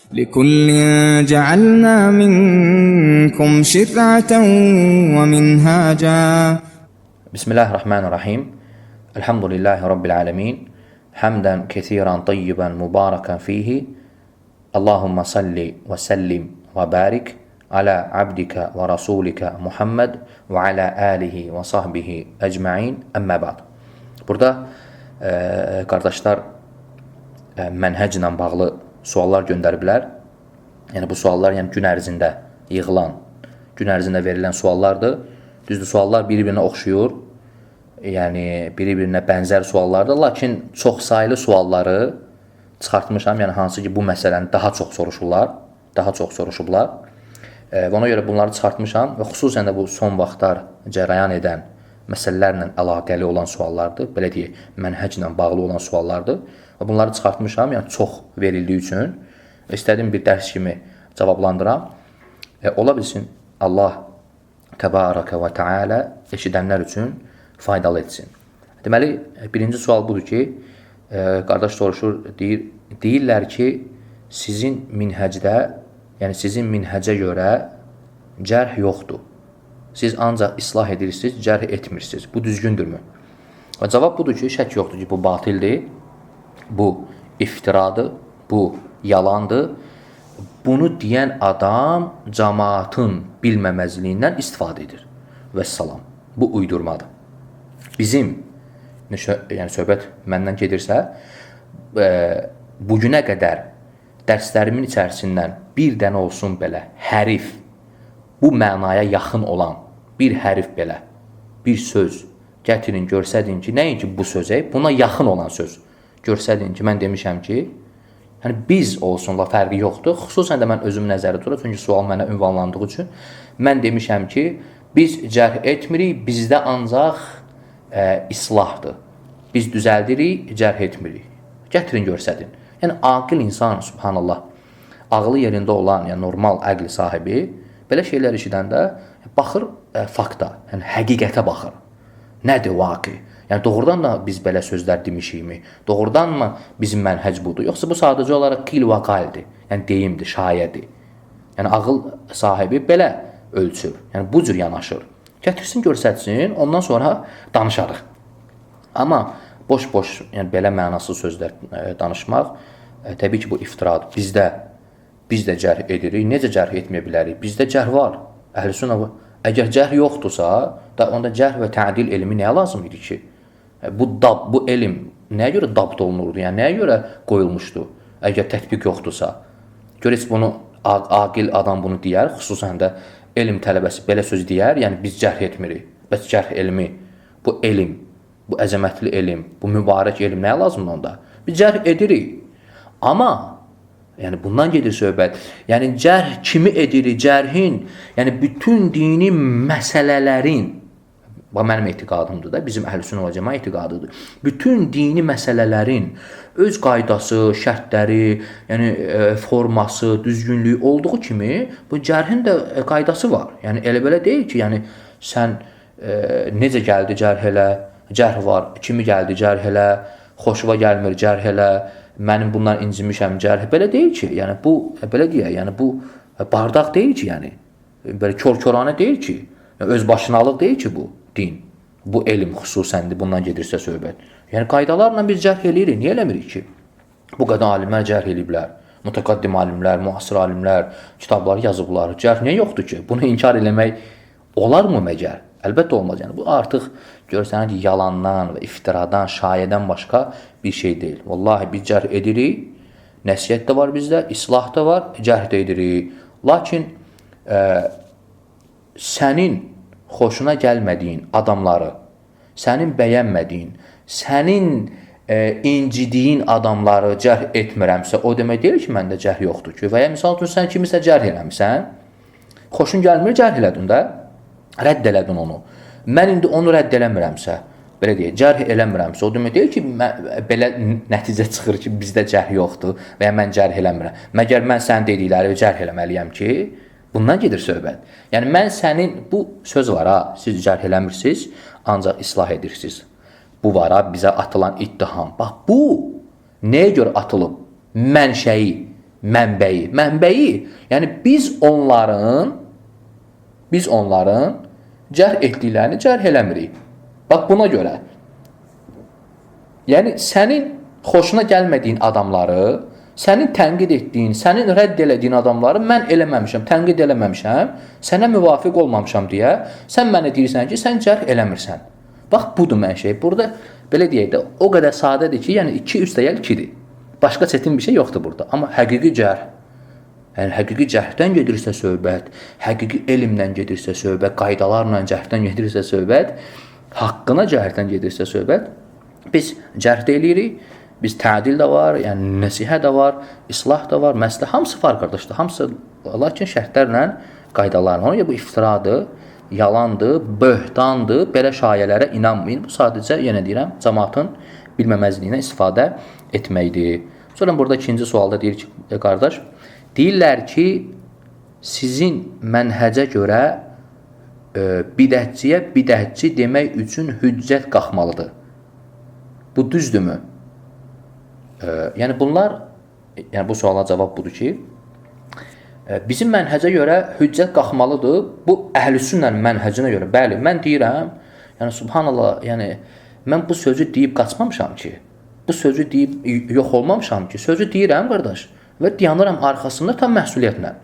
لكل جعلنا منكم شرعة ومنهاجا. بسم الله الرحمن الرحيم. الحمد لله رب العالمين حمدا كثيرا طيبا مباركا فيه. اللهم صل وسلم وبارك على عبدك ورسولك Muhammed və alə alihi və sahbihi əcməin. Əmmə ba'd. Burada qardaşlar mənhəclə bağlı suallar göndəriblər. Yəni bu suallar gün ərzində yığılan, gün ərzində verilən suallardır. Düzdür, suallar bir-birinə oxşuyur. Yəni bir-birinə bənzər suallardır. Lakin çox saylı sualları çıxartmışam. Yəni hansı ki bu məsələni daha çox soruşurlar. Və ona görə bunları çıxartmışam və xüsusən də bu son vaxtlar cərəyan edən məsələlərlə əlaqəli olan suallardır. Belə deyək, mənhəclə bağlı olan suallardır. Və bunları çıxartmışam, yəni çox verildiyi üçün istədiyim bir dərs kimi cavablandıram. Ola bilsin, Allah Təbarəkə və Teala eşidənlər üçün faydalı etsin. Deməli, birinci sual budur ki, qardaş soruşur, deyirlər ki, sizin minhəcdə, yəni sizin minhəcə görə cərh yoxdur. Siz ancaq islah edirsiniz, cərh etmirsiniz. Bu düzgündürmü? Və cavab budur ki, şək yoxdur ki, bu batildir, bu iftiradır, bu yalandır. Bunu deyən adam cəmaatın bilməməzliyindən istifadə edir. Vəssalam. Bu uydurmadır. Bizim, yəni söhbət məndən gedirsə, bugünə qədər dərslərimin içərisindən bir dənə olsun belə hərif, bu mənaya yaxın olan bir hərif belə, bir söz gətirin, görsədin ki, nəyin ki bu sözə, buna yaxın olan söz görsədin ki, mən demişəm ki, yəni biz olsunla fərqi yoxdur. Xüsusən də mən özüm nəzərdə tutur, çünki sual mənə ünvanlandığı üçün mən demişəm ki, biz cərh etmirik, bizdə ancaq islahdır. Biz düzəldirik, cərh etmirik. Gətirin, görsədin. Yəni, aqil insan, subhanallah, ağlı yerində olan, yəni normal əqli sahibi, belə şeylər işidəndə baxır fakta, yəni həqiqətə baxır. Nədir vaqi? Yəni, doğrudan da biz belə sözlər demişikmi? Doğrudan mı bizim mənhəc budur? Yoxsa bu sadəcə olaraq qil və qaldir, yəni deyimdir, şayədir. Yəni, ağıl sahibi belə ölçür, yəni bu cür yanaşır. Gətirsin, görsətsin, ondan sonra danışarıq. Amma boş-boş, yəni belə mənasız sözlər danışmaq, təbii ki, bu iftiradır. Biz də cərh edirik. Necə cərh etməyə bilərik? Bizdə cərh var. Əhl-i-Sünnə bu. Əgər cərh yoxdursa, onda cərh və tə'dil elmi nəyə lazım idi ki? Bu elm nəyə görə dabt olunurdu? Yəni, nəyə görə qoyulmuşdu? Əgər tətbiq yoxdursa. Görək, bunu aqil adam bunu deyər, xüsusən də elm tələbəsi belə söz deyər, yəni biz cərh etmirik. Bəs cərh elmi, bu elm, bu əzəmətli elm, bu mübarək elm nəyə lazımdır onda? Biz cərh edirik. Amma, yəni bundan gedir söhbət. Yəni cərh kimi edirik? Cərhin, yəni bütün dini məsələlərin, bu mənim etiqadımdır da, bizim Əhl-i-Sünnə və Cəmaət etiqadıdır. Bütün dini məsələlərin öz qaydası, şərtləri, yəni forması, düzgünlüyü olduğu kimi bu cərhin də qaydası var. Yəni elə belə deyil ki, yəni sən necə gəldi cərh elə, cərh var, kimi gəldi cərh elə, xoşuma gəlmir cərh elə, mənim bundan incimişəm cərh. Belə deyil ki, yəni bu belə deyək, yəni bu bardaq deyil ki, yəni belə kör-köranə deyil ki, öz başınalıq deyil ki bu din, bu elm xüsusəndir, bundan gedirsə söhbət. Yəni qaydalarla biz cərh eləyirik, niyə eləmirik ki? Bu qədər alimlər cərh eləyiblər, mütəqaddim alimlər, müasir alimlər, kitabları yazıblar, cərh niyə yoxdur ki? Bunu inkar eləmək olarmı məgər? Əlbəttə olmaz, yəni bu artıq görsən ki, yalandan və iftiradan, şayədən başqa bir şey deyil. Vallahi biz cərh edirik, nəsiyyət də var bizdə, islah da var, cərh də edirik. Lakin sənin xoşuna gəlmədiyin adamları, sənin bəyənmədiyin, sənin incidiyin adamları cərh etmirəmsə, o demək deyil ki, məndə cərh yoxdur ki. Və ya misal üçün sən kimisə cərh eləmirsən, xoşun gəlmir, cərh elədin də, rədd elədin onu. Mən indi onu rədd eləmirəmsə, belə deyək, cərh eləmirəmsə, o demək deyil ki, belə nəticə çıxır ki, bizdə cərh yoxdur və ya mən cərh eləmirəm. Məgər mən sən dedikləri cərh eləməliyəm ki, bundan gedir söhbət. Yəni, mən sənin, bu söz var ha, siz cərh eləmirsiniz, ancaq islah edirsiniz. Bu var ha, bizə atılan ittiham. Bax, bu nəyə görə atılıb? Mənşəyi, Mənbəyi. Yəni biz onların cərh etdiklərini cərh eləmirik. Bax buna görə. Yəni sənin xoşuna gəlmədiyin adamları, sənin tənqid etdiyin, sənin rədd elədiyin adamları mən eləməmişəm, tənqid eləməmişəm, sənə müvafiq olmamışam deyə sən mənə deyirsən ki, sən cərh eləmirsən. Bax budur mən şey. Burada belə deyək də o qədər sadədir ki, yəni 2 + 2-dir. Başqa çətin bir şey yoxdur burada. Amma həqiqi cərh, yəni həqiqi cərhdən gedirsə söhbət, həqiqi elmdən gedirsə söhbət, qaydalarla cərhdən gedirsə söhbət, haqqına cərhdən gedirsə söhbət, biz cərh də eləyirik. Biz tədil də var, yəni nəsihə də var, islah da var, məsləhət hamısı var qardaşlar. Hamısı lakin şərtlərlə, qaydalarla. Ona bu iftiradır, yalandır, böhtandır. Belə şayələrə inanmayın. Bu sadəcə yenə deyirəm, cəmaatın bilməməzliyinə istifadə etməkdir. Sonra burada ikinci sualda deyir ki, qardaş, deyirlər ki, sizin mənhəcə görə bidətçiyə bidətçi demək üçün hüccət qalxmalıdır. Bu düzdürmü? Yəni bunlar, yəni bu suala cavab budur ki, bizim mənhəcə görə hüccət qalxmalıdır. Bu əhlüsünnə mənhəcinə görə. Bəli, mən deyirəm, yəni subhanallah, yəni mən bu sözü deyib qaçmamışam ki, bu sözü deyib yox olmamışam ki, sözü deyirəm qardaş və dayanıram arxasında tam məsuliyyətlə.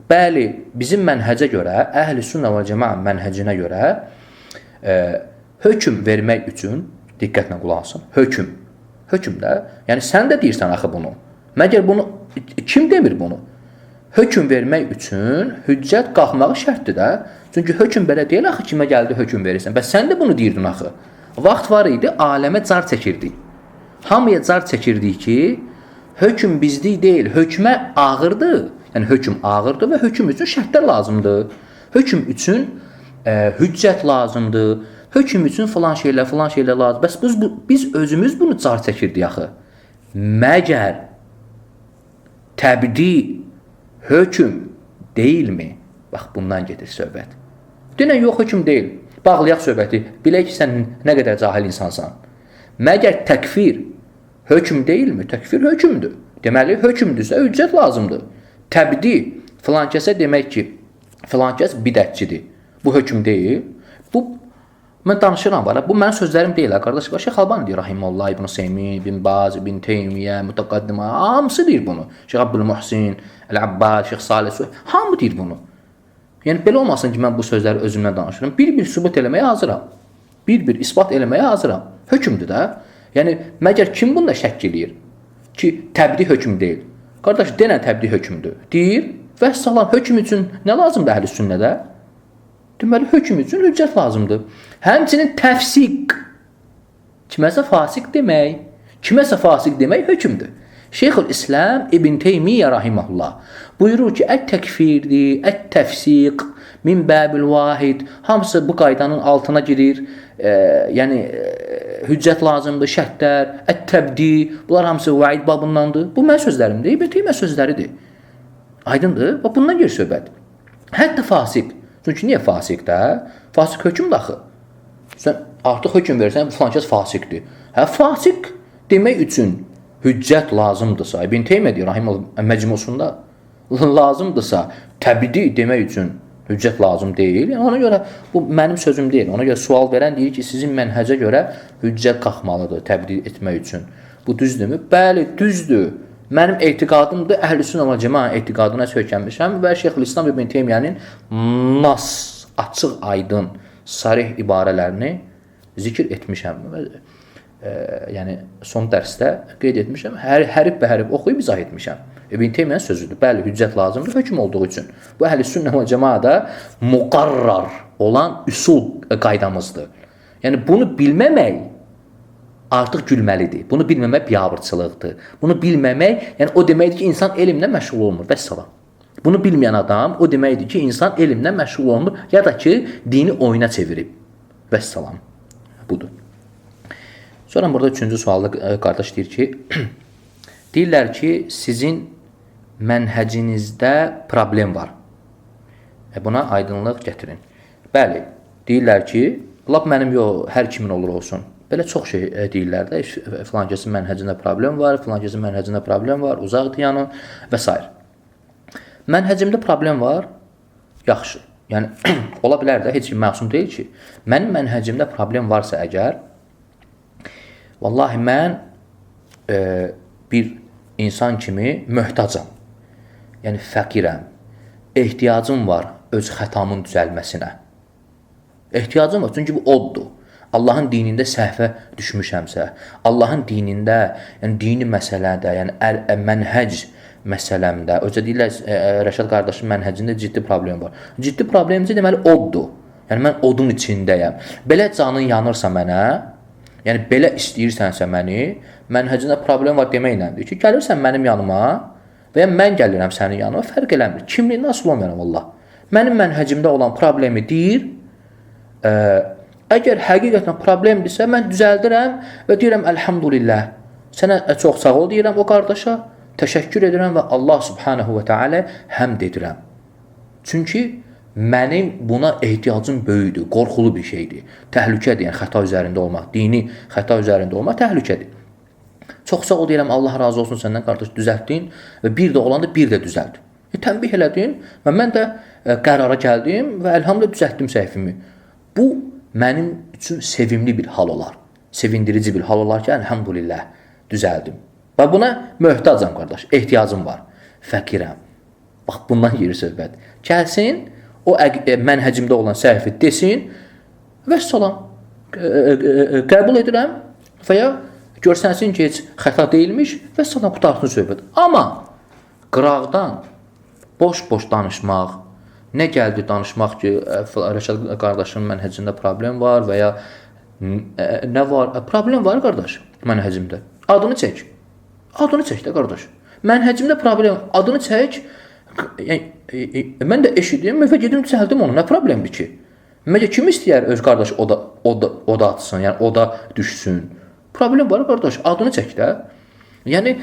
Bəli, bizim mənhəcə görə, əhlüsünnə və cəmaət mənhəcinə görə hökm vermək üçün, diqqətlə qulaq asın, hökm də, yəni sən də deyirsən axı bunu. Məgər bunu, kim demir bunu? Hökm vermək üçün hüccət qalxmağı şərtdir də. Çünki hökm belə deyil axı kimə gəldi hökm verirsən. Bəs sən də bunu deyirdin axı. Vaxt var idi, aləmə car çəkirdik. Hamıya car çəkirdik ki, hökm bizlik deyil, hökmə ağırdır. Yəni hökm ağırdır və hökm üçün şərtlər lazımdır. Hökm üçün hüccət lazımdır. Hökm üçün filan şeylər lazım. Bəs biz özümüz bunu car çəkirdik axı. Məgər təbdi hökm deyilmi? Bax, bundan gedir söhbət. Denən yox, hökm deyil. Bağlayaq söhbəti. Bilək ki, sən nə qədər cahil insansan. Məgər təkfir hökm deyilmi? Təkfir hökmdür. Deməli, hökmdürsə hüccət lazımdır. Təbdi filan kəsə demək ki, filan kəs bidətçidir. Bu hökm deyil. Mən danışıram var. Bu mənim sözlərim deyil, qardaş. Şeyx Albani deyir, rahimehullah, İbn Hüseymin, İbn Baz, İbn Teymiyyə, mütəqəddimə, hamısı deyir bunu. Şeyx Abdülmuhsin, Əl-Abbad, Şeyx Salih, hamı deyir bunu. Yəni belə olmasın ki, mən bu sözləri özümdən danışıram. Bir sübut eləməyə hazıram. Bir isbat eləməyə hazıram. Hökmdür də. Yəni məgər kim bunda şəkk eləyir ki, təbdi hökm deyil? Qardaş, denən təbdi hökmdür. Deyir və salam, hökm üçün nə lazımdır əhlüsünnədə? Deməli, hökm üçün hüccət lazımdır. Həmçinin təfsiq, kiməsə fasiq demək hökmdür. Şeyxülislam İbn Teymiyyə rahimehullah buyurur ki, ət-təkfirdir, ət-təfsiq, min bəbil vahid, hamısı bu qaydanın altına girir. Yəni, hüccət lazımdır, şərtlər, ət-təbdi, bunlar hamısı vaid babındandır. Bu mən sözlərimdir, İbn Teymiyyə sözləridir. Aydındır? Bax, bundan gedir söhbət. Hətta fasiq. Çünki niyə fasiq də? Fasiq hökmdür axı. Sən artıq hökm verirsən, filan kəs fasiqdir. Fasiq demək üçün hüccət lazımdırsa, İbn Teymiyyə deyir, rahimehullah məcmusunda lazımdırsa, təbdi demək üçün hüccət lazım deyil. Yəni ona görə bu mənim sözüm deyil. Ona görə sual verən deyir ki, sizin mənhəcə görə hüccət qalxmalıdır təbdi etmək üçün. Bu düzdürmü? Bəli, düzdür. Mənim etiqadımdır, Əhl-i-Sünnə və Cemaət etiqadına söykənmişəm və Şeyxülislam İbn Teymiyənin nas, açıq, aydın, sarih ibarələrini zikr etmişəm. Yəni son dərsdə qeyd etmişəm. Hərif bə hərif oxuyub izah etmişəm. İbn Teymiyənin sözüdür. Bəli, hüccət lazımdır hökm olduğu üçün. Bu Əhl-i-Sünnə və Cemaətdə müqarrar olan üsul qaydamızdır. Yəni bunu bilməmək artıq gülməlidir. Bunu bilməmək biabırçılıqdır. Bunu bilməmək, yəni o deməkdir ki, insan elmlə məşğul olmur. Vəssalam. Bunu bilməyən adam o deməkdir ki, insan elmlə məşğul olmur ya da ki, dini oyuna çevirib. Vəssalam. Budur. Sonra burada üçüncü sualda qardaş deyir ki, deyirlər ki, sizin mənhəcinizdə problem var. Buna aydınlıq gətirin. Bəli, deyirlər ki, lap mənim yox, hər kimin olur olsun. Belə çox şey deyirlər də, filan kəsin mənhəcində problem var, filan kəsin mənhəcində problem var, uzaqdır yanı və s. Mənhəcimdə problem var, yaxşı. Yəni, ola bilər də, heç kim məsum deyil ki, mənim mənhəcimdə problem varsa əgər, vallahi mən bir insan kimi möhtacam, yəni fəqirəm, ehtiyacım var öz xətamın düzəlməsinə. Ehtiyacım var, çünki bu oddur. Allahın dinində səhvə düşmüşəmsə, Allahın dinində, yəni dini məsələdə, yəni mənhəc məsələmdə, öcə deyirlər, Rəşad qardaşın mənhəcində ciddi problem var. Ciddi problemcə deməli oddur. Yəni, mən odun içindəyəm. Belə canın yanırsa mənə, yəni belə istəyirsənsə məni, mənhəcində problem var deməklədir ki, gəlirsən mənim yanıma və ya mən gəlirəm sənin yanıma, fərq eləmir. Kimliyindən asılı olmayarım Allah. Mənim mənhəcimdə olan problemi deyir, əgər həqiqətən problemdirsə, mən düzəldirəm və deyirəm, əlhamdülillah, sənə çox sağ ol deyirəm o qardaşa, təşəkkür edirəm və Allah subhanahu və teala həmd edirəm. Çünki mənim buna ehtiyacım böyükdür, qorxulu bir şeydir, təhlükədir, yəni xəta üzərində olmaq, dini xəta üzərində olmaq təhlükədir. Çox sağ ol deyirəm, Allah razı olsun səndən qardaş, düzəltdin və bir də olanda bir də düzəld. Tənbih elədin və mən də qərara gəldim və əlhamdülillah düzəltdim səhvimi. Bu, mənim üçün sevimli bir hal olar, sevindirici bir hal olar ki, əlhamdülillah düzəldim. Və buna möhtacam qardaş, ehtiyacım var, fəqirəm. Bax, bundan yeri söhbət. Gəlsin, o mənhəcimdə olan səhvi desin və salam, qəbul edirəm və ya görsənsin ki, heç xəta deyilmiş və salam, qutarsın söhbət. Amma qıraqdan boş-boş danışmaq, nə gəldi danışmaq ki, Rəşad qardaşın mənhəcində problem var və ya nə var? Problem var qardaş mənhəcimdə. Adını çək. Adını çək də qardaş. Mənhəcimdə problem, adını çək. Mən də eşidim və gedim düzəldim onu. Nə problemdir ki? Məncə kim istəyər öz qardaş oda atsın, yəni oda düşsün? Problem var qardaş, adını çək də. Yəni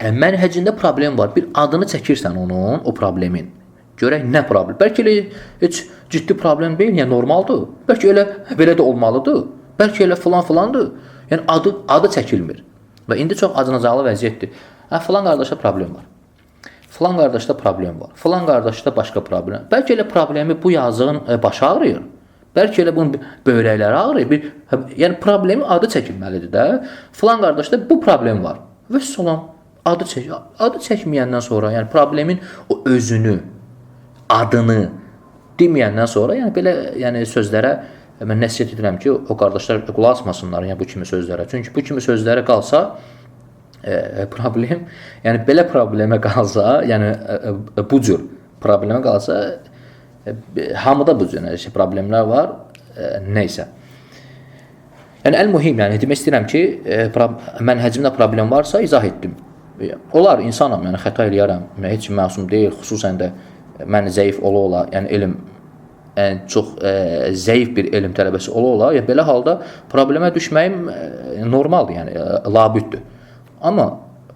mənhəcində problem var. Bir adını çəkirsən onun, o problemin. Görək nə problem. Bəlkə elə heç ciddi problem deyil, yəni normaldır. Bəlkə elə belə də olmalıdır. Bəlkə elə filandır. Yəni adı çəkilmir. Və indi çox acınacaqlı vəziyyətdir. Filan qardaşda problem var. Filan qardaşda problem var. Filan qardaşda başqa problem. Bəlkə elə problemi bu yazığın başı ağrıyır. Bəlkə elə bunun böyrəkləri ağrıyır. Yəni problemi adı çəkilməlidir də. Filan qardaşda bu problem var. Və salam, adı çəkməyəndən sonra, yəni problemin o özünü, adını deməyəndən sonra, yəni belə sözlərə mən nəsihət edirəm ki, o qardaşlar qulaq asmasınlar yəni bu kimi sözlərə. Çünki bu kimi sözlərə qalsa problem, yəni belə problemə qalsa, yəni bu cür problemə qalsa, hamıda bu cür problemlər var, neysə. Yəni əl-mühim, yəni demək istəyirəm ki, mənhəcimdə problem varsa izah etdim. Olar, insanam, yəni xəta eləyərəm, heç məsum deyil, xüsusən də mən zəif ola, yəni elm çox zəif bir elm tələbəsi ola, yəni belə halda problemə düşməyim normaldır, yəni labüddür. Amma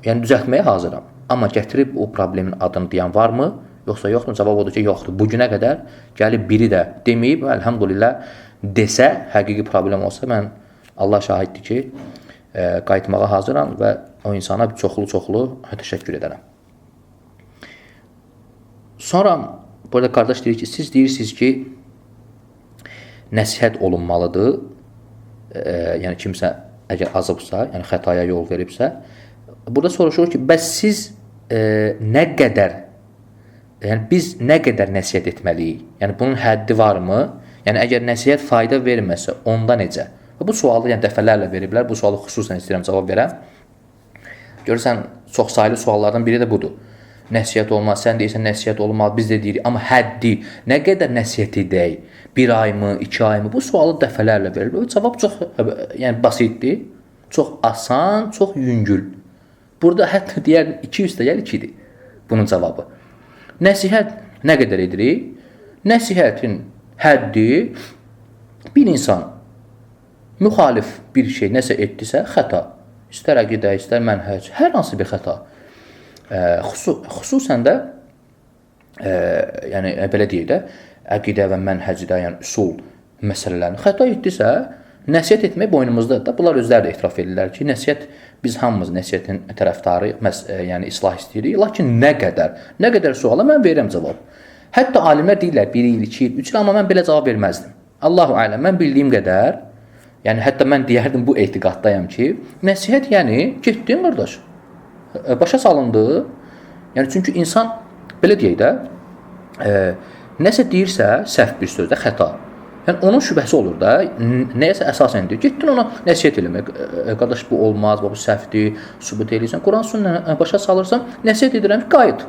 yəni düzəltməyə hazıram. Amma gətirib o problemin adını deyən varmı? Yoxsa yoxdur? Cavab odur ki, yoxdur. Bu günə qədər gəlib biri də deməyib, əlhamdülillah desə, həqiqi problem olsa, mən Allah şahiddir ki, qayıtmağa hazıram və o insana çoxlu təşəkkür edərəm. Sonra burada qardaş deyir ki, siz deyirsiniz ki, nəsihət olunmalıdır. Yəni kimsə əgər azıbsa, yəni xətaya yol veribsə, burada soruşur ki, bəs siz nə qədər, yəni biz nə qədər nəsihət etməliyik? Yəni bunun həddi varmı? Yəni əgər nəsihət fayda verməsə, onda necə? Və bu sualı yəni dəfələrlə veriblər. Bu sualı xüsusən istəyirəm cavab verəm. Görürsən, çox sayılı suallardan biri də budur. Nəsihət olmaz, sən deyirsən nəsihət olmaz, biz də deyirik, amma həddi, nə qədər nəsihət edək, 1 ayımı, 2 ayımı, bu sualı dəfələrlə verilir. Cavab çox basitdir, çox asan, çox yüngül. Burada hətta deyər 200-2-dir bunun cavabı. Nəsihət nə qədər edirik? Nəsihətin həddi bir insan müxalif bir şey nəsə etdisə, xəta. İstər əqidə, istər mənhəc, hər hansı bir xəta. Xüsusən də yəni belə deyək də əqidə və mənhəcdə, yəni üsul məsələlərini xəta etdisə, Nəsihət etmək boynumuzdadır da. Bunlar özləri də etiraf edirlər ki, nəsihət biz hamımız nəsihətin tərəfdarıyıq, yəni islah istəyirik. Lakin nə qədər suala mən verirəm cavab. Hətta alimlər deyirlər 1 il, 2 il, 3 il, amma mən belə cavab verməzdim. Allahu aləm, mən bildiyim qədər, yəni hətta mən deyərdim bu etiqaddayam ki, nəsihət yəni getdin qardaş. Başa salındı. Yəni çünki insan belə deyək də, nəsə deyirsə, səhv bir sözdə xəta. Yəni onun şübhəsi olur da, nəyəsə əsasən deyir. Getdin ona nəsihət eləmək. Qardaş bu olmaz, bu səhvdir, sübut eləyirsən. Quran sünnəni başa salırsan, nəsihət edirəm ki, qayıt.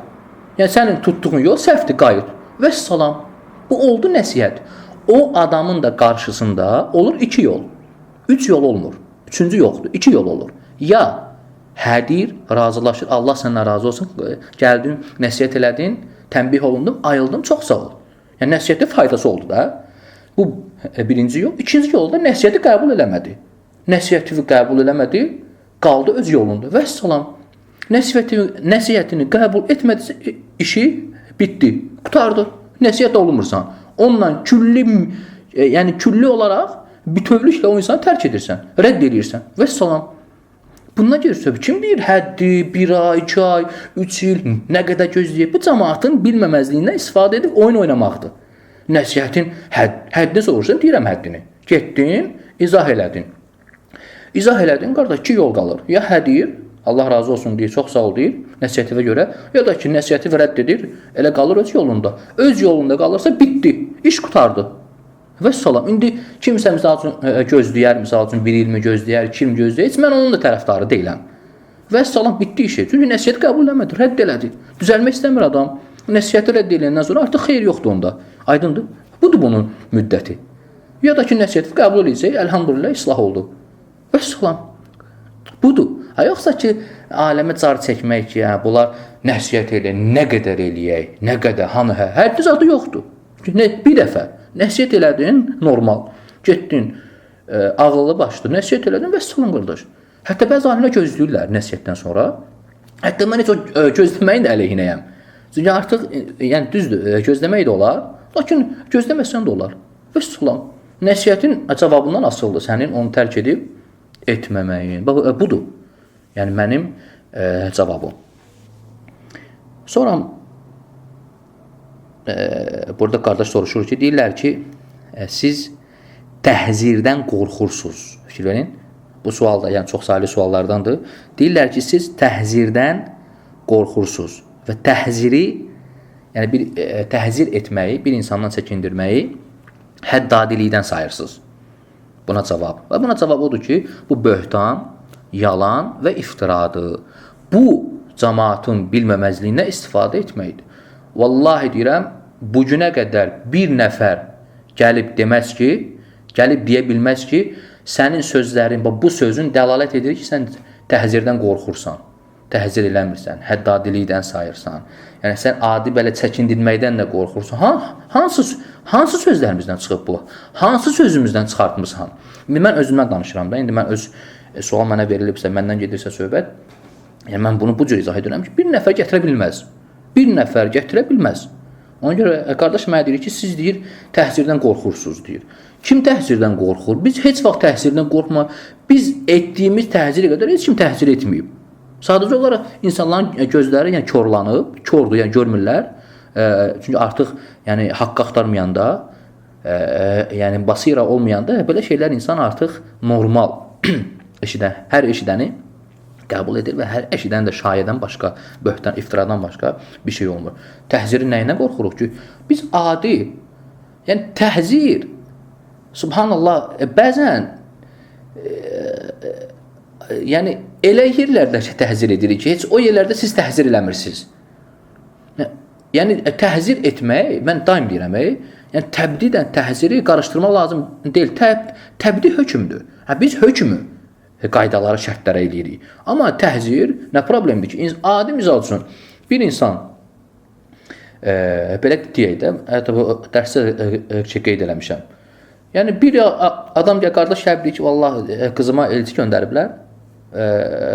Yəni sənin tutduğun yol səhvdir, qayıt. Və salam. Bu oldu nəsihət. O adamın da qarşısında olur 2 yol. 3 yol olmur. 3-cü yoxdur. 2 yol olur. Ya hədir, razılaşır, Allah səndən razı olsun, gəldin, nəsihət elədin, tənbih olundum, ayıldım, çox sağ ol. Yəni nəsihətə faydası oldu da. Bu birinci yol. İkinci yolda nəsihəti qəbul eləmədi. Nəsihəti qəbul eləmədi, qaldı öz yolunda. Və salam. Nəsihətini qəbul etmədisə işi bitdi, qurtardı. Nəsihət olunmursan. Onunla külli olaraq bütövlüklə o insanı tərk edirsən, rədd edirsən. Və salam. Bundan gəlir söhbət. Kim deyir həddi, 1 ay, 2 ay, 3 il, nə qədər gözləyib? Bu cəmaatın bilməməzliyindən istifadə edib oyun oynamaqdır. Nəsihətin həddini soruşsan, deyirəm həddini. Getdin, izah elədin. İzah elədin, qardaş, 2 yol qalır. Ya hədir, Allah razı olsun deyir, çox sağ ol deyir, nəsihətivə görə, ya da ki, nəsihəti rədd edir, elə qalır öz yolunda. Öz yolunda qalırsa, bitdi, iş qurtardı. Və salam, indi kimsə misal üçün gözləyər, misal üçün 1 ilmi gözləyər, 2 il gözləyər, heç mən onun da tərəfdarı deyiləm. Və salam, bitdi işi. Çünki nəsihət qəbul eləmədi, rədd elədi. Düzəlmək istəmir adam. Nəsihəti rədd eləyəndən sonra artıq xeyir yoxdur onda. Aydındır? Budur bunun müddəti. Ya da ki, nəsihəti qəbul edəcək, əlhamdülillah, islah oldu. Və salam. Budur. Yoxsa ki, aləmə car çəkmək ki, bunlar nəsihət eləyək, nə qədər eləyək, nə qədər, hanı, həddi zadı yoxdur. Bir dəfə nəsihət elədin, normal. Getdin, ağıllı başlı, nəsihət elədin və salam qardaş. Hətta bəzi alimlər gözləyirlər nəsihətdən sonra. Hətta mən heç o gözləməyin də əleyhinəyəm. Çünki artıq, yəni düzdür, gözləmək də olar, lakin gözləməsən də olar. Və salam. Nəsihətin cavabından asılıdır sənin onu tərk edib etməməyin. Budur. Yəni mənim cavabım. Sonra burada qardaş soruşur ki, deyirlər ki, siz təhzirdən qorxursunuz. Fikir verin. Bu sual da yəni çox saylı suallardandır. Deyirlər ki, siz təhzirdən qorxursunuz və təhziri, yəni təhzir etməyi, bir insandan çəkindirməyi həddadilikdən sayırsınız. Buna cavab. Və buna cavab odur ki, bu böhtan, yalan və iftiradır. Bu cəmaatın bilməməzliyinə istifadə etməkdir. Vallahi deyirəm, bu günə qədər bir nəfər gəlib deməz ki, gəlib deyə bilməz ki, sənin sözlərin, bu sözün dəlalət edir ki, sən təhzirdən qorxursan, təhzir eləmirsən, həddadilikdən sayırsan. Yəni, sən adi belə çəkindirməkdən də qorxursan. Hansı sözlərimizdən çıxıb bu? Hansı sözümüzdən çıxartmısan? İndi mən özümdən danışıram da, indi mən sual mənə verilibsə, məndən gedirsə söhbət, yəni mən bunu bu cür izah edirəm ki, bir nəfər gətirə bilməz. Bir nəfər gətirə bilməz. Ona görə qardaş mənə deyir ki, siz deyir, təhzirdən qorxursunuz deyir. Kim təhzirdən qorxur? Biz heç vaxt təhzirdən qorxmayıq. Biz etdiyimiz təhzirə qədər heç kim təhzir etməyib. Sadəcə olaraq insanların gözləri yəni korlanıb, kordur, yəni görmürlər. Çünki artıq yəni haqq axtarmayanda, yəni basira olmayanda belə şeylər insan artıq normal hər eşidəni qəbul edir və hər eşidən də şayədən başqa, böhtan, iftiradan başqa bir şey olmur. Təhzirin nəyinə qorxuruq ki? Biz adi, yəni təhzir, subhanallah, bəzən yəni elə yerlərdə təhzir edirik ki, heç o yerlərdə siz təhzir eləmirsiniz. Yəni təhzir etmək, mən daim deyirəm, yəni təbdidən təhziri qarışdırmaq lazım deyil. Təbdi hökmdür. Biz hökmü qaydaları, şərtlərə eləyirik. Amma təhzir nə problemdir ki, adi misal üçün bir insan belə deyək də, hətta bu dərsdə qeyd eləmişəm. Yəni bir adam gəl, qardaş gəlib deyir ki, vallahi qızıma elçi göndəriblər,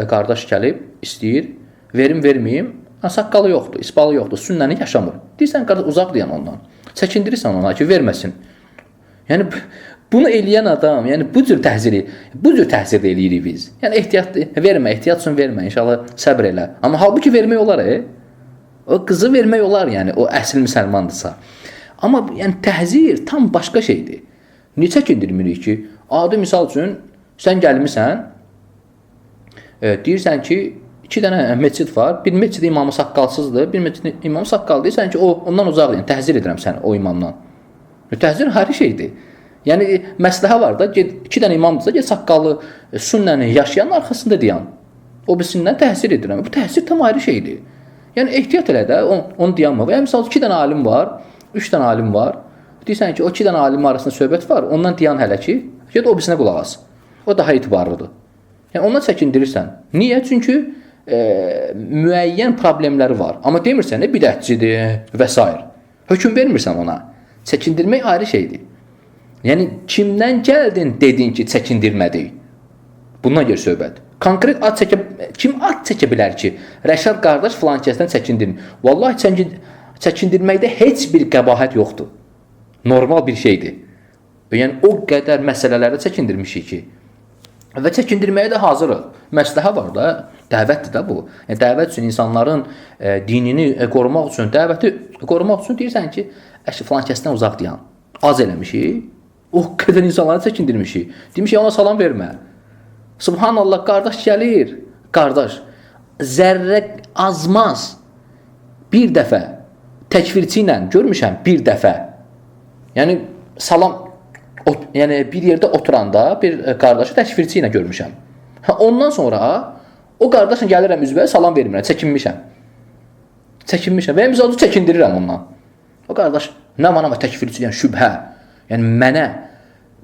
qardaş gəlib, istəyir, verim, verməyim, saqqalı yoxdur, isbalı yoxdur, sünnəni yaşamır. Deyirsən, qardaş uzaq deyən ondan, çəkindirirsən ona ki, verməsin. Yəni Bunu eləyən adam, yəni bu cür təhzir eləyirik biz. Yəni ehtiyat vermə, ehtiyat üçün vermə, inşallah səbr elə. Amma halbuki vermək olar, O qızı vermək olar, yəni o əsl müsəlmandırsa. Amma yəni təhzir tam başqa şeydir. Niyə çəkindirmirik ki, adi misal üçün sən gəlmisən, deyirsən ki, 2 dənə məscid var, bir məscid imamı saqqalsızdır, bir məscid imamı saqqallı, deyirsən ki, ondan uzaq deyən, təhzir edirəm səni o imamdan. Təhzir ayrı şeydir. Yəni məsləhə var da, 2 dənə imamdırsa, get saqqallı sünnəni yaşayanın arxasında deyən. O birisindən təhzir edirəm. Bu təhzir tam ayrı şeydir. Yəni ehtiyat elə də, onu dayanma. Yəni misal 2 dənə alim var, 3 dənə alim var. Deyirsən ki, o 2 dənə alim arasında söhbət var, ondan dayan hələ ki, get o birisinə qulaq as. O daha etibarlıdır. Yəni ondan çəkindirirsən. Niyə? Çünki müəyyən problemləri var. Amma demirsən, bidətçidir və s. Hökm vermirsən ona. Çəkindirmək ayrı şeydir. Yəni kimdən gəldin dedin ki, çəkindirmədik. Bundan gəlir söhbət. Konkret kim ad çəkə bilər ki, Rəşad qardaş filan kəsdən çəkindirmir. Vallahi çəkindirməkdə heç bir qəbahət yoxdur. Normal bir şeydir. Yəni o qədər məsələlərdə çəkindirmişik ki, və çəkindirməyə də hazırıq. Məsləhə var da, dəvətdir də bu. Yəni dəvət üçün insanların dinini qorumaq üçün, dəvəti qorumaq üçün deyirsən ki, filan kəsdən uzaq dayan. Az eləmişik. O qədər insanları çəkindirmişik. Demişik ona salam vermə. Subhanallah, qardaş gəlir. Qardaş, zərrə azmaz. Bir dəfə təkfirçi ilə görmüşəm, bir dəfə. Yəni salam, yəni bir yerdə oturanda bir qardaşı təkfirçi ilə görmüşəm. Ondan sonra o qardaşla gəlirəm üzbəyə, salam vermirəm, çəkinmişəm. Və misal çəkindirirəm ondan. O qardaş, nə mənə təkfirçi, yəni şübhə. Yəni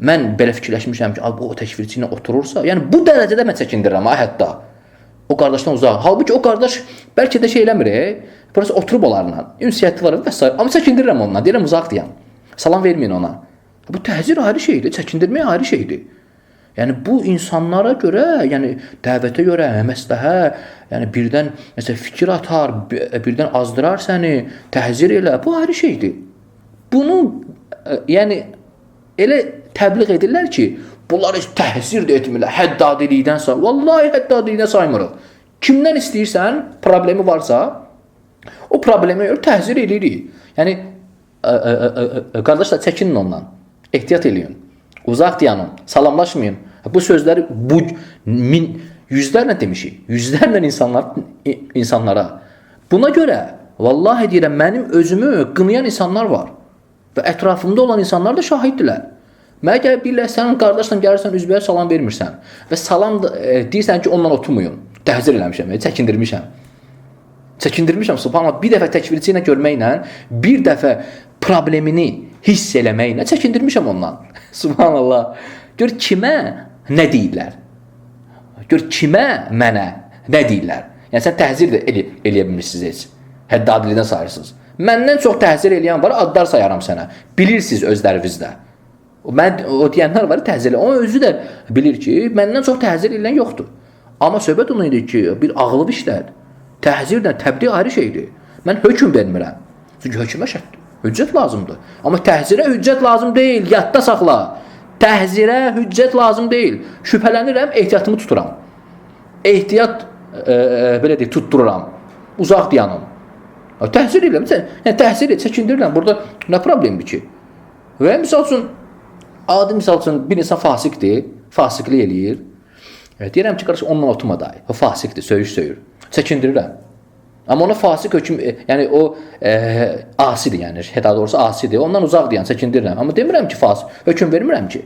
mən belə fikirləşmişəm ki, o təkfirçi ilə oturursa, yəni bu dərəcədə mən çəkindirirəm hətta. O qardaşdan uzaq. Halbuki o qardaş bəlkə də şey eləmir, burası oturub onlarla, ünsiyyəti var və s. Amma çəkindirirəm ondan, deyirəm uzaq deyəm. Salam verməyin ona. Bu təhzir ayrı şeydir, çəkindirmək ayrı şeydir. Yəni bu insanlara görə, yəni dəvətə görə, məsləhə, yəni birdən məsələn fikir atar, birdən azdırar səni, təhzir elə, bu ayrı şeydir. Bunu yəni elə təbliğ edirlər ki, bunları təhzir də etmirlər, həddadilikdən sayır. Vallahi həddadilikdən saymırıq. Kimdən istəyirsən, problemi varsa, o problemə görə təhzir edirik. Yəni, qardaşlar, çəkinin ondan, ehtiyat eləyin, uzaq dayanın, salamlaşmayın. Bu sözləri yüzlərlə demişik, yüzlərlə insanlara. Buna görə, vallahi deyirəm, mənim özümü qınayan insanlar var və ətrafımda olan insanlar da şahiddirlər. Mənə gəlib deyirlər, sən qardaşla gəlirsən, üzbəyə salam vermirsən və salam deyirsən ki, ondan oturmayın. Təhzir eləmişəm, çəkindirmişəm, subhanallah, bir dəfə təkfirçi ilə görməklə, bir dəfə problemini hiss eləməklə çəkindirmişəm ondan. Subhanallah. Gör kimə nə deyirlər? Gör kimə mənə nə deyirlər? Yəni sən təhzir də eləyə bilmirsiniz heç. Həddadilikdən sayırsınız. Məndən çox təhzir eləyən var, adlar sayaram sənə. Bilirsiniz özlərinizdə. O deyənlər var, təhzir eləyən. O özü də bilir ki, məndən çox təhzir eləyən yoxdur. Amma söhbət onun idi ki, bir ağıllı işlər. Təhzirlə təbliğ ayrı şeydir. Mən hökm vermirəm. Çünki hökmə hüccət lazımdır. Amma təhzirə hüccət lazım deyil, yadda saxla. Təhzirə hüccət lazım deyil. Şübhələnirəm, ehtiyatımı tuturam. Ehtiyat belə deyək, tutdururam. Uzaq dayanım. Təhzir eləm, yəni təhzir et, çəkindirirəm. Burada nə problemdir ki? Və misal üçün, adi misal üçün bir insan fasiqdir, fasiqlik eləyir. Deyirəm ki, qardaş, onunla oturma dahi. O fasiqdir, söyür. Çəkindirirəm. Amma ona fasiq hökm, yəni o asidir, yəni daha doğrusu asidir. Ondan uzaq deyən, çəkindirirəm. Amma demirəm ki, fasiq, hökm vermirəm ki.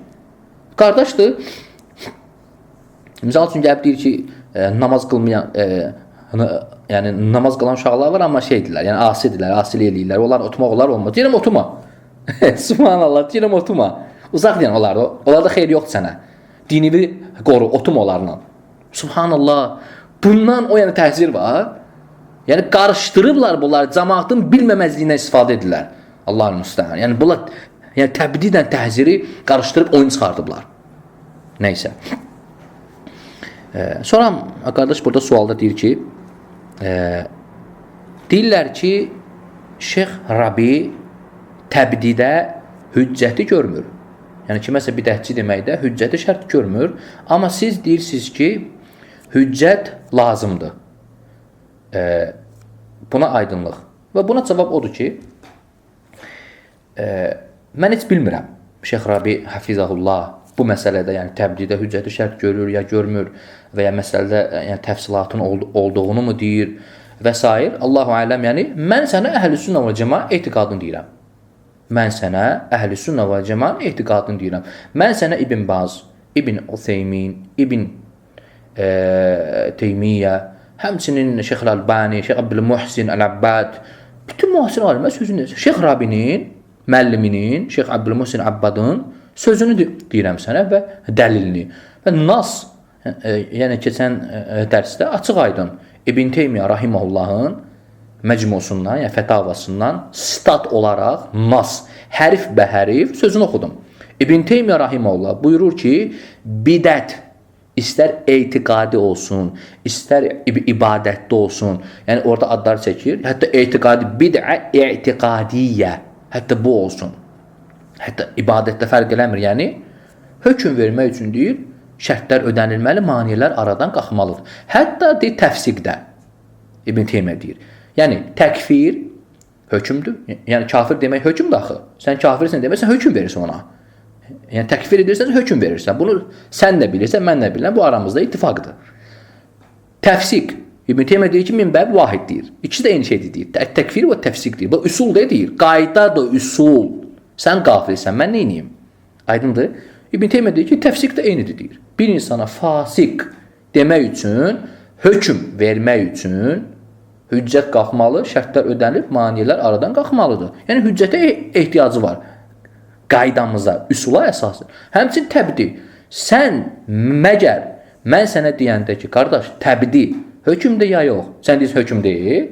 Qardaşdır. Misal üçün gəlib deyir ki, namaz qılmayan, yəni namaz qılan uşaqlar var, amma şeydirlər, yəni asidirlər, asilik eləyirlər. Onlar oturmaq olar, olmaz. Deyirəm oturma. Subhanallah, deyirəm oturma. Uzaq deyən onlarda. Onlarda xeyir yoxdur sənə. Dinini qoru, oturma onlarla. Subhanallah. Bundan o yəni təhzir var. Yəni qarışdırıblar bunlar, cəmaatın bilməməzliyindən istifadə edirlər. Allahın müstəhan. Yəni bunlar yəni təbdillə təhziri qarışdırıb oyun çıxardıblar. Nəysə. Sonra qardaş burada sualda deyir ki, deyirlər ki, Şeyx Rabi təbdidə hüccəti görmür. Yəni kiməsə bidətçi deməkdə hüccəti şərt görmür. Amma siz deyirsiniz ki, hüccət lazımdır. Buna aydınlıq. Və buna cavab odur ki, mən heç bilmirəm. Şeyx Rabi Hafizahullah bu məsələdə, yəni təbliğdə hüccəti şərt görür ya görmür və ya məsələdə yəni təfsilatın olduğunu mu deyir və s. Allahu aləm, yəni mən sənə əhl-i-sünnə və cəmaət etiqadını deyirəm. Mən sənə əhl-i-sünnə və cəmaət etiqadını deyirəm. Mən sənə İbn Baz, İbn Utheymin, İbn Teymiyyə, həmçinin Şeyx Əlbani, Şeyx Abdülmuhsin Əl-Abbad, bütün müasir alimlər sözünü, Şeyx Rabinin, müəlliminin, Şeyx Abdülmuhsin Abbadın sözünü deyirəm sənə və dəlilini. Və nas, yəni keçən dərsdə açıq aydın İbn Teymiyyə Rahimahullahın məcmusundan, yəni fətavasından stat olaraq nas, hərif bə hərif sözünü oxudum. İbn Teymiyyə Rahimahullah buyurur ki, bidət istər etiqadi olsun, istər ibadətdə olsun, yəni orada adlar çəkir, hətta etiqadi, bid'ə etiqadiyyə, hətta bu olsun. Hətta ibadətdə fərq eləmir, yəni hökm vermək üçün deyir, şərtlər ödənilməli, maniyələr aradan qalxmalıdır. Hətta deyir, təfsiqdə İbn Teymiyyə deyir. Yəni təkfir hökmdür. Yəni kafir demək hökmdür axı. Sən kafirsən demək, sən hökm verirsən ona. Yəni təkfir edirsən, hökm verirsən. Bunu sən də bilirsən, mən də bilirəm. Bu aramızda ittifaqdır. Təfsiq. İbn Teymiyyə deyir ki, min bəb vahid deyir. İkisi də eyni şeydir deyir. Təkfir və təfsiq deyir. Bu üsul deyir. Qaydadır, üsul. Sən qafilsən, mən neyniyim? Aydındır? İbn Teymiyyə deyir ki, təfsiq də eynidir deyir. Bir insana fasik demək üçün, hökm vermək üçün hüccət qalxmalı, şərtlər ödənilib, maniyələr aradan qalxmalıdır. Yəni hüccətə ehtiyacı var. Qaydamıza, üsula əsasdır. Həmçinin təbdi. Sən məgər mən sənə deyəndə ki, qardaş, təbdi hökmdür ya yox? Sən deyirsən hökm deyil.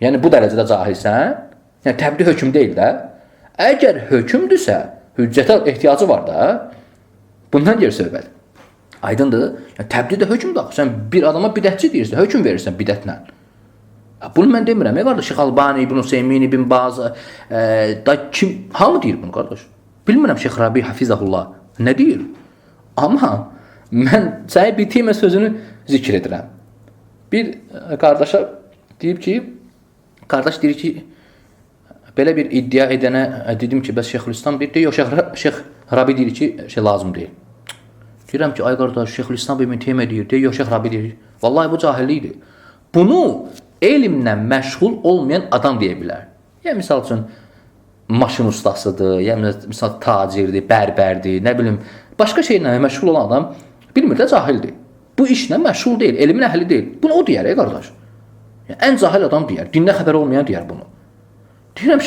Yəni bu dərəcədə cahilsən. Yəni təbdi hökm deyil də. Əgər hökmdürsə, hüccətə ehtiyacı var da. Bundan gəlir söhbət. Aydındır? Yəni təbdi də hökmdür. Sən bir adama bidətçi deyirsən, hökm verirsən bidətlə. Bunu mən demirəm. Qardaş, Şeyx Albani, İbn Useymin, İbn Baz, da kim, hamı deyir bunu qardaş. Bilmirəm Şeyx Rabi Hafizahullah nə deyir? Amma mən sənə bir Teymiyyə sözünü zikr edirəm. Bir qardaşa deyib ki, qardaş deyir ki, belə bir iddia edənə dedim ki, bəs Şeyxülislam deyir, yox, Şeyx Rabi deyir ki, şey lazım deyil. Deyirəm ki, ay qardaş, Şeyxülislam İbn Teymiyyə deyir, yox, Şeyx Rabi deyir. Vallahi bu cahillikdir. Bunu elmlə məşğul olmayan adam deyə bilər. Yəni, misal üçün, maşın ustasıdır, yəni, misal tacirdir, bərbərdir, nə bilim, başqa şeylə məşğul olan adam bilmir də cahildir. Bu işlə məşğul deyil, elmin əhli deyil. Bunu o deyər, qardaş. Yəni, ən cahil adam deyər, dindən xəbər olmayan deyər bunu. Deyirəm,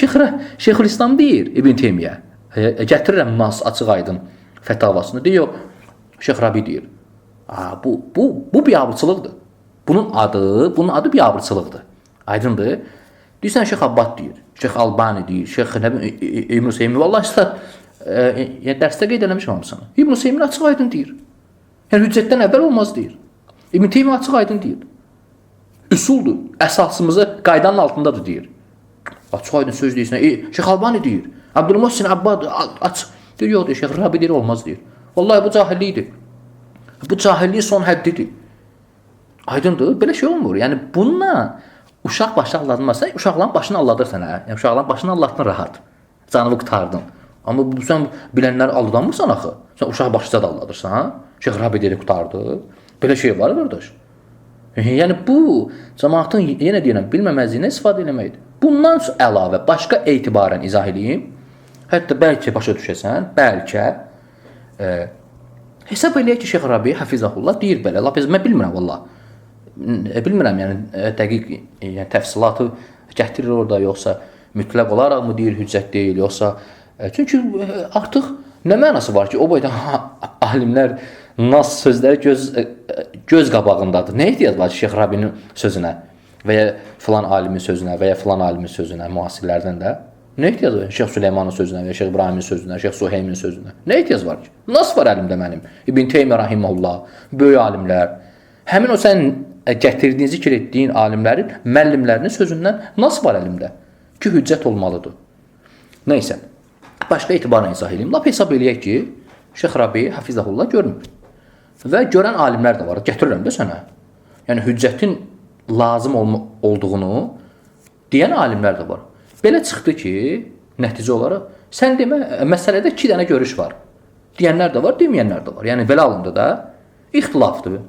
Şeyxülislam deyir, İbn Teymiyyə. Gətirirəm nas, açıq aydın fətavasını. Deyir, Şeyx Rabi deyir. Bu biabırçılıqdır. Bunun adı biabırçılıqdır. Aydındır? Deyirsən, Şeyx Abbad deyir, Şeyx Albani deyir, Şeyx İbn Useymin. Vallahi dərsdə qeyd eləmişəm hamısını. İbn Useymin açıq aydın deyir. Yəni, hüccətdən əvvəl olmaz deyir. İbn Teymiyyə açıq aydın deyir. Üsuldur, əsasımızı qaydanın altındadır deyir. Açıq aydın söz deyirsən, Şeyx Albani deyir, Abdülmuhsin Abbad açıq. Deyir, yox deyir, Şeyx Rabi deyir, olmaz deyir. Vallahi bu cahillikdir. Bu cahilliyin son həddidir. Aydındır, belə şey olmur. Yəni, bununla uşaq başı aldanmasa, uşaqların başını alladırsan, yəni uşaqların başını aldatdın rahat. Canını qurtardın. Amma sən bilənləri aldanmırsan axı. Sən uşaq başıca da alladırsan. Şeyx Rabi deyir, qurtardı. Belə şey var, qardaş. Yəni, bu, cəmaatın, yenə deyirəm, bilməməzliyinə istifadə eləməkdir. Bundan əlavə, başqa etibarən izah edeyim. Hətta bəlkə başa düşəsən, bəlkə hesab eləyək ki, Şeyx Rabi Hafizahullah deyir belə. Mən bilmirəm, valla. Bilmirəm, yəni dəqiq təfsilatı gətirir orada, yoxsa mütləq olaraq mı deyir, hüccət deyil, yoxsa çünki artıq nə mənası var ki, o boyda alimlər nas sözləri göz qabağındadır. Nə ehtiyac var ki, Şeyx Rabinin sözünə və ya filan alimin sözünə və ya filan alimin sözünə, müasirlərdən də? Nə ehtiyac var? Şeyx Süleymanın sözünə və ya Şeyx İbrahimin sözünə, Şeyx Suheymin sözünə. Nə ehtiyac var ki? Nas var əlimdə mənim. İbn Teymiyyə Rahiməhullah, böyük alimlər. Həmin o sən gətirdiyin, zikr etdiyin alimlərin, müəllimlərinin sözündən nas var əlimdə ki, hüccət olmalıdır. Neysə, başqa etibarla izah edeyim. Lap hesab eləyək ki, Şeyx Rabi Hafizəhullah görmür. Və görən alimlər də var. Gətirirəm də sənə. Yəni hüccətin lazım olduğunu deyən alimlər də var. Belə çıxdı ki, nəticə olaraq sən demə məsələdə 2 dənə görüş var. Deyənlər də var, deməyənlər də var. Yəni belə alındı da ixtilafdır.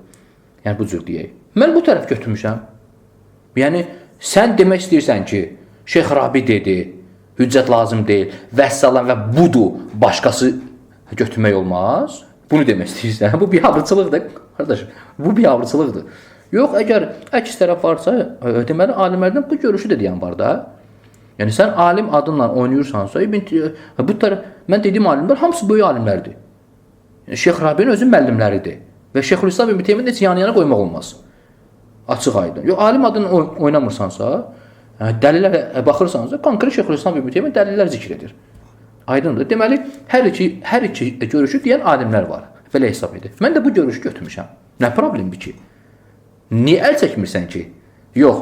Yəni bu cür deyək. Mən bu tərəf götürmüşəm. Yəni sən demək istəyirsən ki, Şeyx Rabi dedi, hüccət lazım deyil, vəssalam və budur, başqası götürmək olmaz. Bunu demək istəyirsən. Bu biabırçılıqdır, qardaş. Bu biabırçılıqdır. Yox, əgər əks tərəf varsa, deməli alimlərdən bu görüşü də deyən var da. Yəni sən alim adınla oynayırsansa, bu tərəf mən dediyim alimlər hamısı böyük alimlərdir. Yəni Şeyx Rabinin özü müəllimləridir və Şeyxülislam İbn Teymiyyə heç yana qoymaq olmaz. Açıq aydın. Yox, alim adını oynamırsansa, dəlillərə baxırsansa, konkret Şeyxülislam İbn Teymiyyə dəlillər zikr edir. Aydındır. Deməli, hər iki görüşü deyən alimlər var. Belə hesab edir. Mən də bu görüşü götürmüşəm. Nə problemdir ki? Niyə əl çəkmirsən ki? Yox,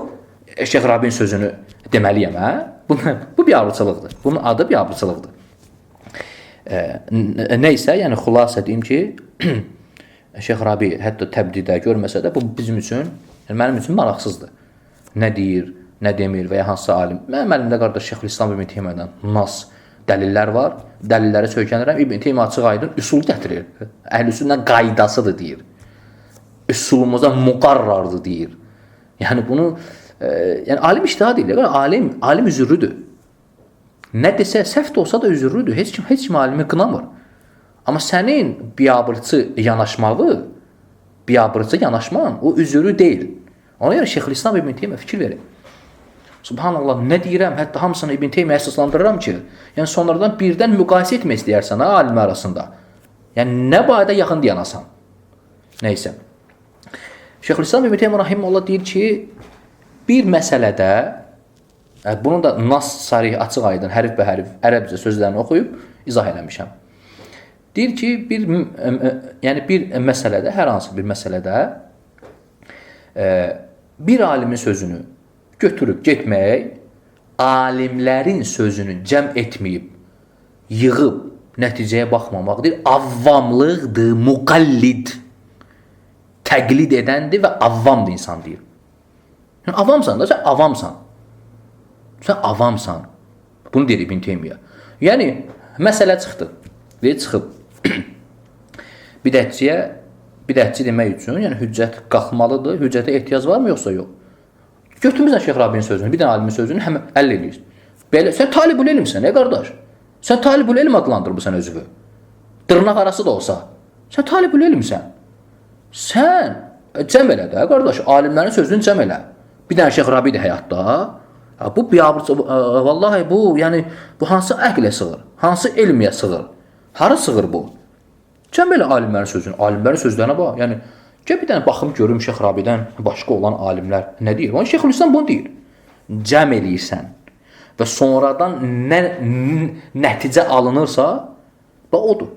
Şeyx Rabinin sözünü deməliyəm, hə? Bu biabırçılıqdır. Bunun adı biabırçılıqdır. Nəysə, yəni xülasə deyim ki, Şeyx Rabi hətta təbdidə görməsə də bu bizim üçün, yəni mənim üçün maraqsızdır. Nə deyir, nə demir və ya hansısa alim. Mənim əlimdə qardaş Şeyxülislam İbn Teymiyədən nas dəlillər var. Dəlillərə söykənirəm. İbn Teymiyyə açıq aydın üsul gətirir. Əhl-i-sünnənin qaydasıdır deyir. Üsulumuza müqarrardır deyir. Yəni bunu yəni alim ictihad edir. Alim üzürlüdür. Nə desə səhv də olsa da üzürlüdür. Heç kim alimi qınamır. Amma sənin biabırçı yanaşman o üzürü deyil. Ona görə Şeyxülislam İbn Teymiyyə fikir verir. Subhanallah, nə deyirəm, hətta hamısını İbn Teymiyyə əsaslandırıram ki, yəni sonradan birdən müqayisə etmək istəyərsən alimlər arasında. Yəni nə barədə yaxın deyanasan. Nəysə. Şeyxülislam İbn Teymiyyə rahimehullah deyir ki, bir məsələdə, bunun da nas sarih, açıq aydın, hərf bə hərf, ərəbcə sözlərini oxuyub izah eləmişəm. Deyir ki, bir məsələdə, hər hansı bir məsələdə bir alimin sözünü götürüb getmək, alimlərin sözünü cəm etməyib, yığıb, nəticəyə baxmamaqdır. Avvamlıqdır, müqallid, təqlid edəndir və avvamdır insan deyir. Yəni, avamsan da, sən avamsan. Sən avamsan. Bunu deyir İbn Teymiyyə. Yəni, məsələ çıxdı. Çıxıb. Bidətçi demək üçün, yəni hüccət qalxmalıdır, hüccətə ehtiyac varmı, yoxsa yox? Götürmürsən Şeyx Rabinin sözünü, bir dənə alimin sözünü həmən əllə eləyirsən. Belə, sən talibül elmsən, qardaş? Sən talibül elm adlandırmısan özünü. Dırnaq arası da olsa. Sən talibül elmsən. Sən cəm elə də, qardaş, alimlərin sözünü cəm elə. Bir dənə Şeyx Rabi də həyatda. Bu biabırçı, vallahi bu, yəni, bu hansı əqlə sığır? Hansı elmiyə sığır? Hara sığır bu? Cəm elə alimlərin sözünü, alimlərin sözlərinə bax. Yəni, gəl bir dənə baxım görüm Şeyx Rabidən başqa olan alimlər nə deyir? Yəni Şeyxülislam bunu deyir. Cəm eləyirsən və sonradan nə nəticə alınırsa, bax odur.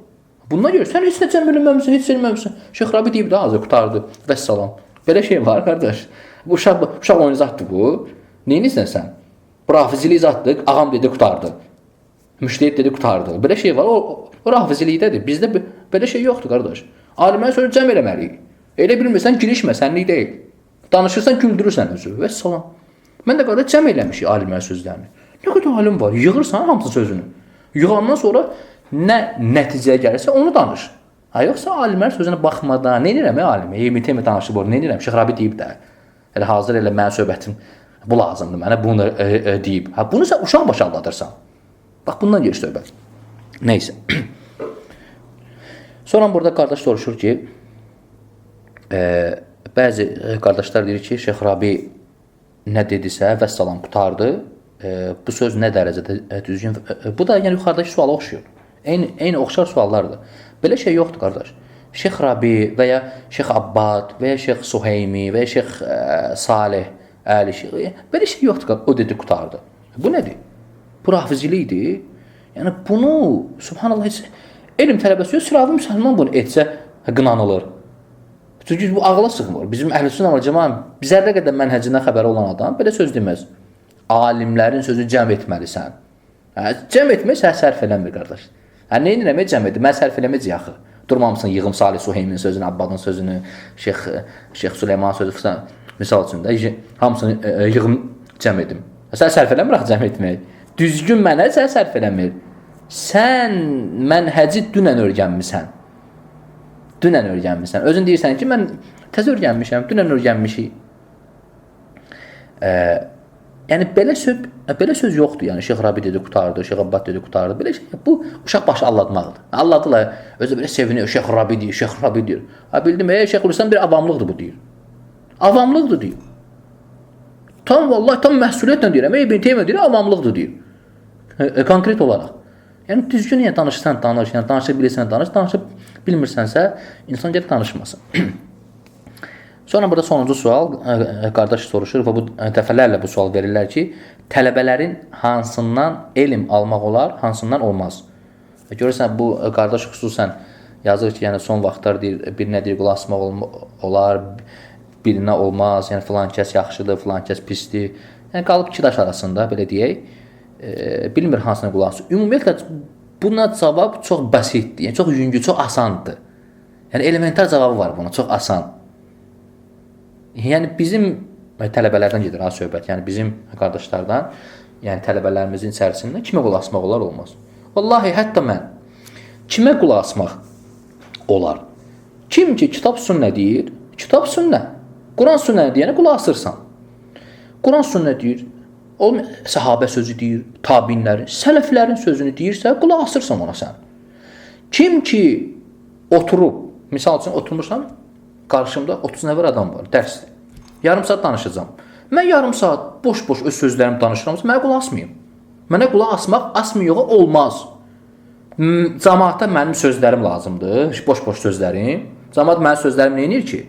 Bundan görə sən heç nə cəm eləməmisən, heç eləməmisən. Şeyx Rabi deyib də azı qurtardı. Vəssalam. Belə şey var, qardaş. Bu uşaq oyunu zatdır bu. Neyinizsən sən? Rafizili zatdır, ağam dedi qurtardı. Müştəhid dedi qurtardı. Belə şey var, o rafizilikdədir. Bizdə belə şey yoxdur, qardaş. Alimlərin sözünü cəm eləməliyik. Elə bilmirsən, girişmə, sənlik deyil. Danışırsan, güldürürsən özü. Vəssalam. Mən də qardaş cəm eləmişik alimlərin sözlərini. Nə qədər alim var, yığırsan hamısı sözünü. Yığandan sonra nə nəticəyə gəlirsə, onu danış. Yoxsa alimlərin sözünə baxmadan, nə edirəm alimə? İbn Teymiyyə danışıb, nə edirəm? Şeyx Rabi deyib də. Elə hazır elə mənim söhbətim bu lazımdır, mənə bunu deyib. Bunu sən uşaq başa aldadırsan. Bax, bundan gedir söhbət. Neysə. Sonra burada qardaş soruşur ki, bəzi qardaşlar deyir ki, Şeyx Rabi nə dedisə, vəssalam qutardı. Bu söz nə dərəcədə düzgün? Bu da yəni yuxarıdakı suala oxşuyur. Eyni oxşar suallardır. Belə şey yoxdur, qardaş. Şeyx Rabi və ya Şeyx Abbad və ya Şeyx Suheymi və ya Şeyx Salih Əli Şeyx, belə şey yoxdur, o dedi qutardı. Bu nədir? Bu rafizilikdir. Yəni bunu, subhanallah, heç elm tələbəsi yox, sıravi müsəlman bunu etsə qınanılır. Çünki bu ağla sığmır. Bizim əhl-i-sünnə vəl cəmaət bizərrə qədər mənhəcindən xəbəri olan adam belə söz deməz. Alimlərin sözü cəm etməlisən. Cəm etmək sən sərf eləmir qardaş. Nə edirəm cəm etmək? Mən sərf eləməyəcək axı. Durmamısan yığım Salih Suheymin sözünü, Abbadın sözünü, Şeyx Süleyman sözü misal üçün də hamısını yığım cəm edim. Sən sərf eləmir axı cəm etmək. Düzgün mənə sən sərf eləmir. Sən mənhəci dünən öyrənmisən. Dünən öyrənmisən. Özün deyirsən ki, mən təzə öyrənmişəm, dünən öyrənmişik. Yəni belə söz yoxdur. Yəni Şeyx Rabi dedi, qutardı, Şeyx Abbad dedi, qutardı. Belə şey, bu uşaq başı allatmaqdır. Alladılar, özü belə sevinir, Şeyx Rabi deyir, Şeyx Rabi deyir. Bildim, Şeyxülislam bir avamlıqdır bu deyir. Avamlıqdır deyir. Vallahi tam məsuliyyətlə deyirəm. İbn Teymiyyə deyir, avamlıqdır deyir. Konkret olaraq. Yəni düzgün danışırsan, danış, yəni danışa bilirsən, danışa bilmirsənsə, insan gəlib danışmasın. Sonra burada sonuncu sual, qardaş soruşur və bu dəfələrlə bu sual verirlər ki, tələbələrin hansından elm almaq olar, hansından olmaz. Görürsən, bu qardaş xüsusən yazır ki, yəni son vaxtlar deyir, birinə deyir, qulaq asmaq olar, birinə olmaz, yəni filan kəs yaxşıdır, filan kəs pisdir. Yəni qalıb iki daş arasında, belə deyək, bilmir hansına qulaq asır. Ümumiyyətlə, buna cavab çox bəsitdir, yəni çox yüngül, çox asandır. Yəni elementar cavabı var buna, çox asan. Yəni bizim tələbələrdən gedir ha söhbət. Yəni bizim qardaşlardan, yəni tələbələrimizin içərisində kimə qulaq asmaq olar, olmaz. Vallahi hətta mən kimə qulaq asmaq olar? Kim ki kitab sünnə deyir, kitab sünnə. Quran sünnə deyənə qulaq asırsan. Quran sünnə deyir, səhabə sözü deyir, tabinlərin, sələflərin sözünü deyirsə, qulaq asırsan ona sən. Kim ki oturub, misal üçün oturmuşam, qarşımda 30 nəfər adam var, dərsdir. Yarım saat danışacağam. Mən yarım saat boş-boş öz sözlərimi danışıramsa, mənə qulaq asmayım. Mənə qulaq asmaq, asmıyorğa olmaz. Cəmaata mənim sözlərim lazımdır, boş-boş sözlərim. Cəmaat mənim sözlərim neyinir ki?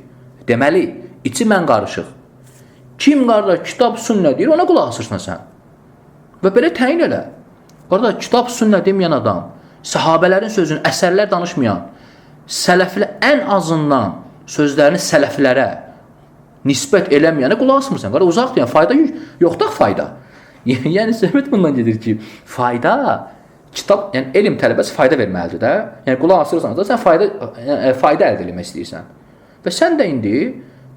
Deməli, içi mən qarışıq. Kim qardaş kitab sünnə deyir, ona qulaq asırsan sən. Və belə təyin elə. Qardaş kitab sünnə deməyən adam, səhabələrin sözünü, əsərlər danışmayan, sələflə ən azından sözlərini sələflərə nisbət eləməyənə qulaq asmırsan. Qardaş uzaqdır, yəni fayda yoxdur fayda. Yəni söhbət bundan gedir ki, fayda kitab, yəni elm tələbəsi fayda verməlidir də. Yəni qulaq asırsan da sən fayda əldə etmək istəyirsən. Və sən də indi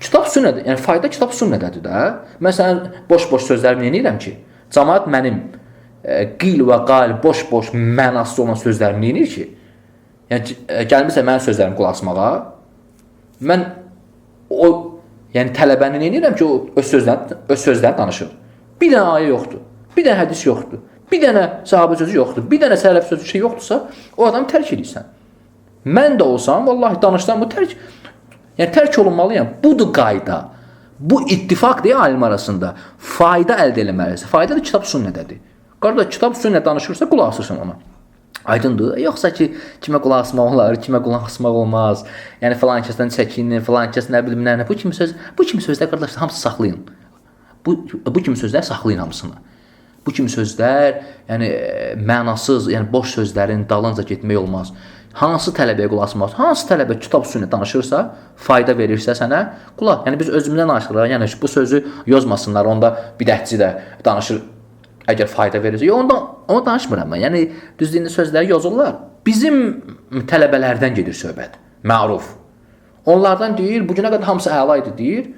kitab sünnədir. Yəni fayda kitab sünnədədir də. Mən sənə boş-boş sözlərimi eləyirəm ki, cəmaət mənim qil və qal boş-boş mənasız olan sözlərimi eləyir ki, yəni gəlmirsə mənim sözlərimi qulaq asmağa, mən o yəni tələbəni eləyirəm ki, o öz sözlərini danışır. Bir dənə ayə yoxdur, bir dənə hədis yoxdur, bir dənə sahabə sözü yoxdur, bir dənə sələf sözü şey yoxdursa, o adamı tərk edirsən. Mən də olsam, vallahi danışsam, bu tərk olunmalıyam. Budur qayda. Bu ittifaq deyil alim arasında. Fayda əldə eləməlisən. Fayda da kitab sünnədədir. Qardaş, kitab sünnə danışırsa, qulaq asırsan ona. Aydındır. Yoxsa ki, kimə qulaq asmaq olar, kimə qulaq asmaq olmaz. Yəni filan kəsdən çəkinin, filan kəs nə bilim nə. Bu kimi sözlər qardaşlar hamısı saxlayın. Bu kimi sözlər saxlayın hamısını. Bu kimi sözlər, yəni mənasız, yəni boş sözlərin dalınca getmək olmaz. Hansı tələbəyə qulaq asmaz? Hansı tələbə kitab sünnə danışırsa, fayda verirsə sənə, qulaq. Yəni biz özümüzdən danışırıq. Yəni bu sözü yozmasınlar. Onda bidətçi də danışır. Əgər fayda verirsə, yox, onu danışmıram mən. Yəni düzdüyündə sözləri yozurlar. Bizim tələbələrdən gedir söhbət. Məruf. Onlardan deyir, bu günə qədər hamısı əla idi deyir.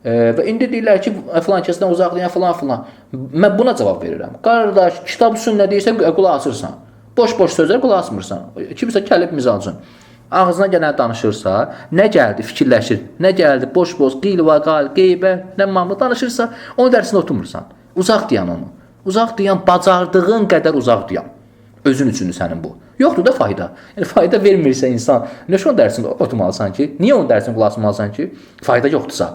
Və indi deyirlər ki, filan kəsdən uzaqdır, yəni filan. Mən buna cavab verirəm. Qardaş, kitab sünnə deyirsə, qulaq asırsan. Boş-boş sözlər qulaq asmırsan. Kimsə gəlib misal üçün ağzına gələn danışırsa, nə gəldi fikirləşir, nə gəldi boş-boş, qil və qal, qeybə, nə mamlı danışırsa, onun dərsində oturmursan. Uzaq deyən onu. Uzaq deyən, bacardığın qədər uzaq deyən. Özün üçündür sənin bu. Yoxdur da fayda. Yəni fayda vermirsə insan, nə şu dərsində oturmalısan ki, niyə onun dərsini qulaq asmalısan ki, fayda yoxdursa.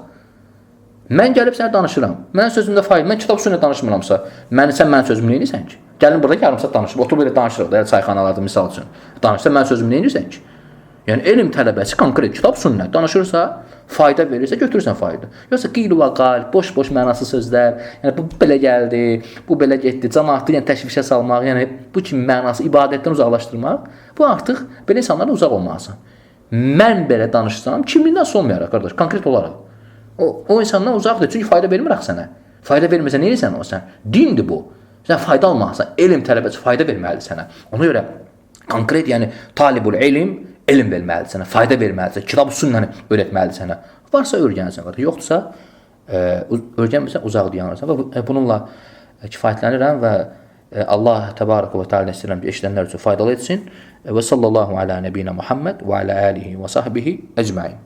Mən gəlib sənə danışıram. Mənim sözümdə fayda, mən kitab sünnə danışmıramsa, sən mənim sözümü neyirsən ki? Gəlin burada yarım saat danışıb, oturub belə danışırıq da, çayxanalarda misal üçün. Danışsa mənim sözümü neyirsən ki? Yəni elm tələbəsi konkret kitab sünnə danışırsa, fayda verirsə götürürsən fayda. Yoxsa qil və qal, boş-boş mənasız sözlər, yəni bu belə gəldi, bu belə getdi, cəmaatı yəni təşvişə salmaq, yəni bu kimi mənası ibadətdən uzaqlaşdırmaq, bu artıq belə insanlardan uzaq olmalısan. Mən belə danışsam, kimliyindən olmayaraq qardaş, konkret olaraq. O insandan uzaqdır, çünki fayda vermir axı sənə. Fayda verməsə nə edirsən o sən? Dindir bu. Sən fayda almalısan. Elm tələbəsi fayda verməlidir sənə. Ona görə konkret, yəni talibul elm verməlidir sənə, fayda verməlidir. Kitab sünnəni öyrətməlidir sənə. Varsa öyrənsən, yoxdursa öyrənmirsən, uzaq dayanırsan. Və bununla kifayətlənirəm və Allah təbarək və təala istəyirəm ki, eşidənlər üçün faydalı etsin. Və sallallahu ala nəbiyina Muhammed və ala alihi və sahbihi ecmaîn.